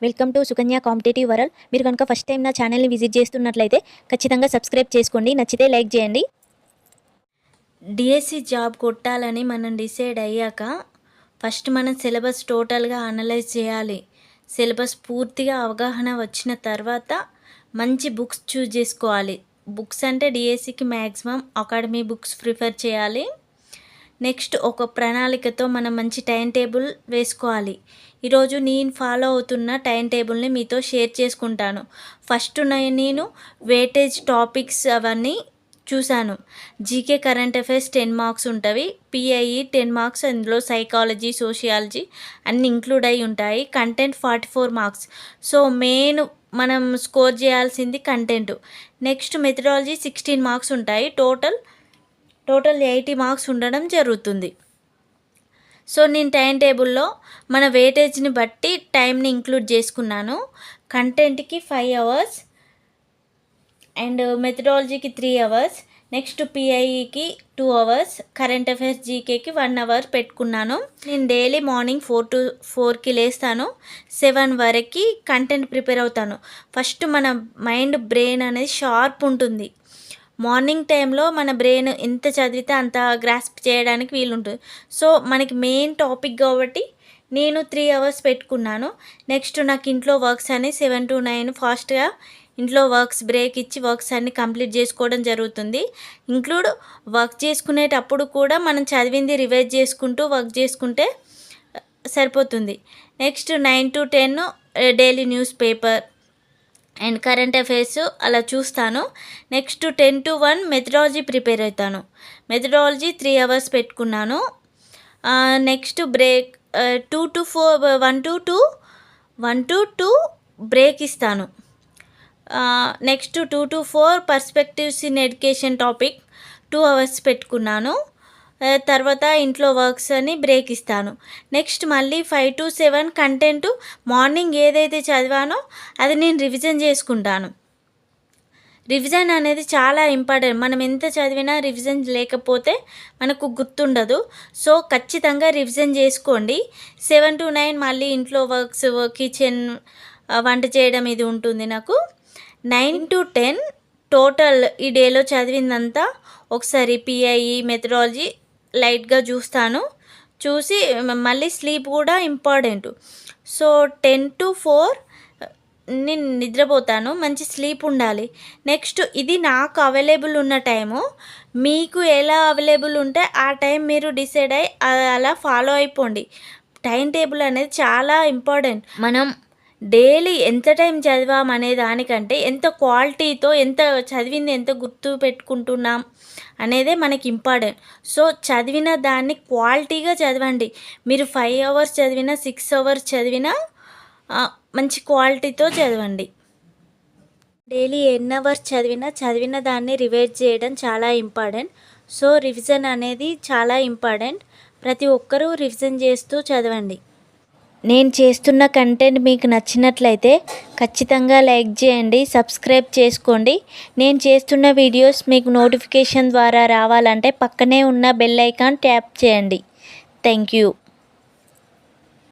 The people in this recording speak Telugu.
Welcome to Sukanya competitive world. మీరు కనుక ఫస్ట్ టైం నా ఛానల్ని విజిట్ చేస్తున్నట్లయితే ఖచ్చితంగా సబ్స్క్రైబ్ చేసుకోండి. నచ్చితే లైక్ చేయండి. డిఎస్సి జాబ్ కొట్టాలని మనం డిసైడ్ అయ్యాక ఫస్ట్ మనం సిలబస్ టోటల్గా అనలైజ్ చేయాలి. సిలబస్ పూర్తిగా అవగాహన వచ్చిన తర్వాత మంచి బుక్స్ చూజ్ చేసుకోవాలి. బుక్స్ అంటే డిఎస్సికి మ్యాక్సిమం అకాడమీ బుక్స్ ప్రిఫర్ చేయాలి. నెక్స్ట్ ఒక ప్రణాళికతో మనం మంచి టైం టేబుల్ వేసుకోవాలి. ఈరోజు నేను ఫాలో అవుతున్న టైం టేబుల్ని మీతో షేర్ చేసుకుంటాను. ఫస్ట్ నేను వెయిటేజ్ టాపిక్స్ అవన్నీ చూశాను. జీకే కరెంట్ అఫైర్స్ 10 మార్క్స్ ఉంటుంది. పిఐఈ 10 మార్క్స్, అందులో సైకాలజీ, సోషియాలజీ అన్నీ ఇంక్లూడ్ అయి ఉంటాయి. Content 44 marks. సో మెయిన్ మనం స్కోర్ చేయాల్సింది కంటెంట్. నెక్స్ట్ మెథడాలజీ 16 మార్క్స్ ఉంటాయి. టోటల్ 80 మార్క్స్ ఉండడం జరుగుతుంది. సో నేను టైం టేబుల్లో మన వెయిటేజ్ని బట్టి టైంని ఇంక్లూడ్ చేసుకున్నాను. కంటెంట్కి 5 అవర్స్ అండ్ మెథడాలజీకి 3 అవర్స్, నెక్స్ట్ పిఐఈకి 2 అవర్స్, కరెంట్ అఫైర్స్ జీకేకి 1 అవర్ పెట్టుకున్నాను. నేను డైలీ మార్నింగ్ 4 to 4కి లేస్తాను. 7 వరకు కంటెంట్ ప్రిపేర్ అవుతాను. ఫస్ట్ మన మైండ్ బ్రెయిన్ అనేది షార్ప్ ఉంటుంది. మార్నింగ్ టైంలో మన బ్రెయిన్ ఎంత చదివితే అంత గ్రాస్ప్ చేయడానికి వీలుంటుంది. సో మనకి మెయిన్ టాపిక్ కాబట్టి నేను 3 అవర్స్ పెట్టుకున్నాను. నెక్స్ట్ నాకు ఇంట్లో వర్క్స్ అని 7 to 9 ఫాస్ట్గా ఇంట్లో వర్క్స్ బ్రేక్ ఇచ్చి వర్క్స్ అన్ని కంప్లీట్ చేసుకోవడం జరుగుతుంది. ఇంక్లూడ్ వర్క్ చేసుకునేటప్పుడు కూడా మనం చదివింది రివైజ్ చేసుకుంటూ వర్క్ చేసుకుంటే సరిపోతుంది. Next 9 to 10 daily newspaper and current affairs అలా చూస్తాను. నెక్స్ట్ 10 to 1 మెథడాలజీ ప్రిపేర్ అవుతాను. మెథడాలజీ 3 అవర్స్ పెట్టుకున్నాను. Next break 2 to 4 1 to 2 break ఇస్తాను. Next 2 to 4 perspectives in education topic 2 hours పెట్టుకున్నాను. తర్వాత ఇంట్లో వర్క్స్ అని బ్రేక్ ఇస్తాను. నెక్స్ట్ మళ్ళీ 5 to 7 కంటెంట్ మార్నింగ్ ఏదైతే చదివానో అది నేను రివిజన్ చేసుకుంటాను. రివిజన్ అనేది చాలా ఇంపార్టెంట్. మనం ఎంత చదివినా రివిజన్ లేకపోతే మనకు గుర్తుండదు. సో ఖచ్చితంగా రివిజన్ చేసుకోండి. 7 to 9 మళ్ళీ ఇంట్లో వర్క్స్, కిచెన్, వంట చేయడం ఇది ఉంటుంది నాకు. 9 to 10 టోటల్ ఈ డేలో చదివిందంతా ఒకసారి పిఐఈ మెథడాలజీ లైట్గా చూస్తాను. చూసి మళ్ళీ స్లీప్ కూడా ఇంపార్టెంట్. సో 10 to 4 నేను నిద్రపోతాను. మంచి స్లీప్ ఉండాలి. నెక్స్ట్ ఇది నాకు అవైలబుల్ ఉన్న టైము. మీకు ఎలా అవైలబుల్ ఉంటే ఆ టైం మీరు డిసైడ్ అయ్యి అలా ఫాలో అయిపోండి. టైం టేబుల్ అనేది చాలా ఇంపార్టెంట్. మనం డైలీ ఎంత టైం చదివాం అనే దానికంటే ఎంత క్వాలిటీతో ఎంత చదివింది ఎంత గుర్తు పెట్టుకుంటున్నాం అనేదే మనకి ఇంపార్టెంట్. సో చదివిన దాన్ని క్వాలిటీగా చదవండి. మీరు 5 అవర్స్ చదివినా 6 అవర్స్ చదివినా మంచి క్వాలిటీతో చదవండి. డైలీ ఎన్ని అవర్స్ చదివిన దాన్ని రివైజ్ చేయడం చాలా ఇంపార్టెంట్. సో రివిజన్ అనేది చాలా ఇంపార్టెంట్. ప్రతి ఒక్కరూ రివిజన్ చేస్తూ చదవండి. నేను చేస్తున్న కంటెంట్ మీకు నచ్చినట్లయితే ఖచ్చితంగా లైక్ చేయండి, సబ్స్క్రైబ్ చేసుకోండి. నేను చేస్తున్న వీడియోస్ మీకు నోటిఫికేషన్ ద్వారా రావాలంటే పక్కనే ఉన్న బెల్ ఐకాన్ ట్యాప్ చేయండి. Thank you.